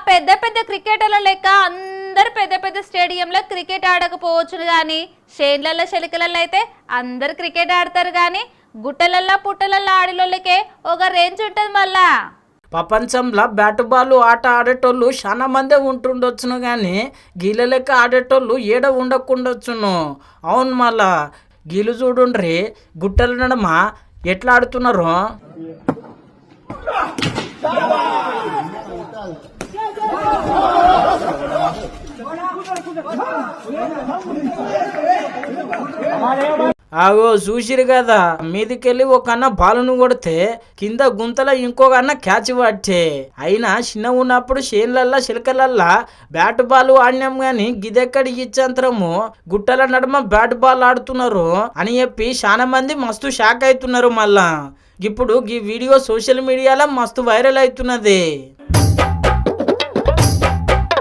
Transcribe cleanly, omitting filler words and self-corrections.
పెద్ద పెద్ద క్రికెటర్ల లెక్క అందరు పెద్ద పెద్ద స్టేడియంలో క్రికెట్ ఆడకపోవచ్చును కానీ షేన్లలో శలికలలో అయితే అందరు క్రికెట్ ఆడతారు కానీ గుట్టలల్లో పుట్టలల్లో ఆడిలోళ్ళకే ఒక రేంజ్ ఉంటుంది మళ్ళా. ప్రపంచంలో బ్యాట్ బాల్ ఆట ఆడేటోళ్ళు చాలా మందే ఉంటుండొచ్చును కానీ గీల లెక్క ఆడేటోళ్ళు ఏడ ఉండకుండొచ్చును. అవును మళ్ళా గీలు చూడుండ్రి గుట్టల నడమ ఎట్లా ఆడుతున్నారు. ఆగో చూసిరు కదా, మీదికెళ్ళి ఒక అన్న బాలును కొడితే కింద గుంతల ఇంకొక అన్న క్యాచ్ పట్టే. అయినా చిన్న ఉన్నప్పుడు చేన్లల్లా చిలకలల్లా బ్యాట్ బాల్ ఆడినాం గాని గిదెక్కడి ఇచ్చంతరము గుట్టల నడుమ బ్యాట్ బాల్ ఆడుతున్నారు అని చెప్పి చాలా మంది మస్తు షాక్ అవుతున్నారు. మళ్ళా ఇప్పుడు ఈ వీడియో సోషల్ మీడియాలో మస్తు వైరల్ అవుతున్నది.